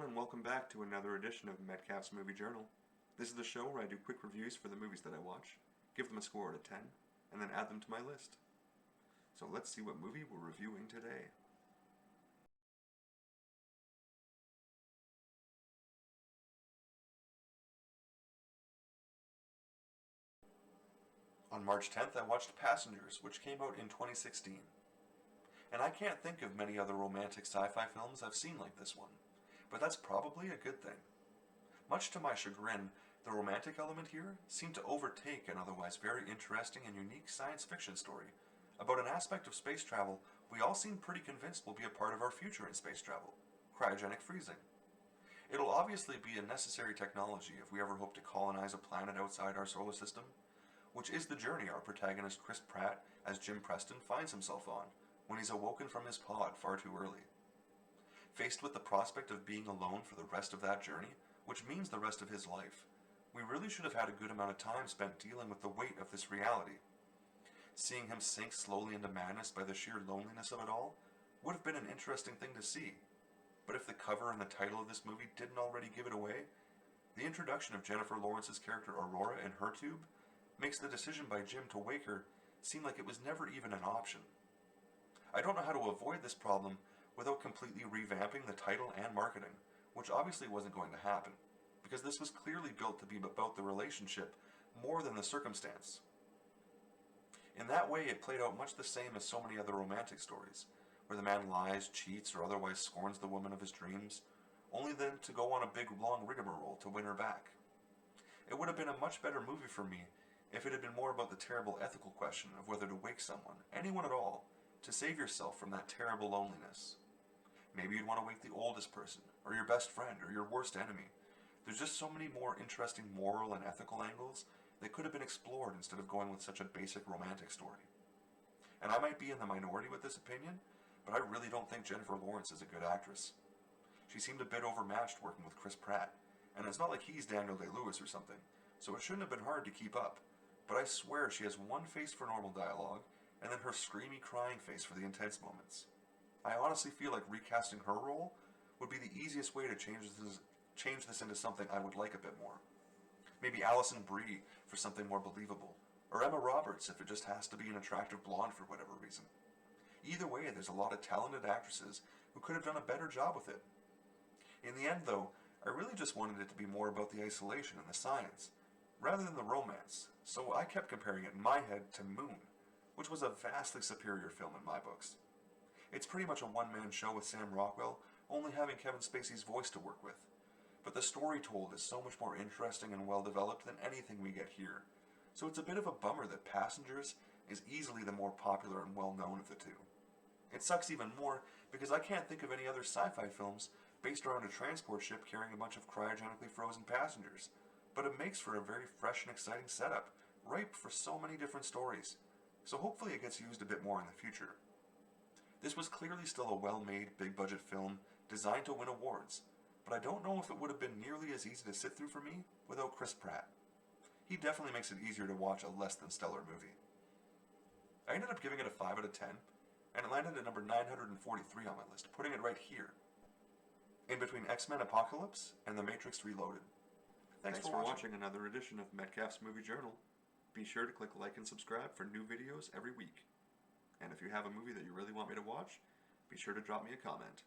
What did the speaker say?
and welcome back to another edition of Metcalf's Movie Journal. This is the show where I do quick reviews for the movies that I watch, give them a score out of 10, and then add them to my list. So let's see what movie we're reviewing today. On March 10th, I watched Passengers, which came out in 2016. And I can't think of many other romantic sci-fi films I've seen like this one, but that's probably a good thing. Much to my chagrin, the romantic element here seemed to overtake an otherwise very interesting and unique science fiction story about an aspect of space travel we all seem pretty convinced will be a part of our future in space travel: cryogenic freezing. It'll obviously be a necessary technology if we ever hope to colonize a planet outside our solar system, which is the journey our protagonist Chris Pratt as Jim Preston finds himself on when he's awoken from his pod far too early. Faced with the prospect of being alone for the rest of that journey, which means the rest of his life, we really should have had a good amount of time spent dealing with the weight of this reality. Seeing him sink slowly into madness by the sheer loneliness of it all would have been an interesting thing to see. But if the cover and the title of this movie didn't already give it away, the introduction of Jennifer Lawrence's character Aurora in her tube makes the decision by Jim to wake her seem like it was never even an option. I don't know how to avoid this problem without completely revamping the title and marketing, which obviously wasn't going to happen, because this was clearly built to be about the relationship more than the circumstance. In that way, it played out much the same as so many other romantic stories, where the man lies, cheats, or otherwise scorns the woman of his dreams, only then to go on a big long rigmarole to win her back. It would have been a much better movie for me if it had been more about the terrible ethical question of whether to wake someone, anyone at all, to save yourself from that terrible loneliness. Maybe you'd want to wake the oldest person, or your best friend, or your worst enemy. There's just so many more interesting moral and ethical angles that could have been explored instead of going with such a basic romantic story. And I might be in the minority with this opinion, but I really don't think Jennifer Lawrence is a good actress. She seemed a bit overmatched working with Chris Pratt, and it's not like he's Daniel Day-Lewis or something, so it shouldn't have been hard to keep up. But I swear she has one face for normal dialogue, and then her screamy crying face for the intense moments. I honestly feel like recasting her role would be the easiest way to change this into something I would like a bit more. Maybe Alison Brie for something more believable, or Emma Roberts if it just has to be an attractive blonde for whatever reason. Either way, there's a lot of talented actresses who could have done a better job with it. In the end, though, I really just wanted it to be more about the isolation and the science, rather than the romance, so I kept comparing it in my head to Moon, which was a vastly superior film in my books. It's pretty much a one-man show with Sam Rockwell, only having Kevin Spacey's voice to work with. But the story told is so much more interesting and well-developed than anything we get here, so it's a bit of a bummer that Passengers is easily the more popular and well-known of the two. It sucks even more because I can't think of any other sci-fi films based around a transport ship carrying a bunch of cryogenically frozen passengers, but it makes for a very fresh and exciting setup, ripe for so many different stories, so hopefully it gets used a bit more in the future. This was clearly still a well-made, big-budget film designed to win awards, but I don't know if it would have been nearly as easy to sit through for me without Chris Pratt. He definitely makes it easier to watch a less than stellar movie. I ended up giving it a 5 out of 10, and it landed at number 943 on my list, putting it right here, in between X-Men Apocalypse and The Matrix Reloaded. Thanks for watching another edition of Metcalf's Movie Journal. Be sure to click like and subscribe for new videos every week. And if you have a movie that you really want me to watch, be sure to drop me a comment.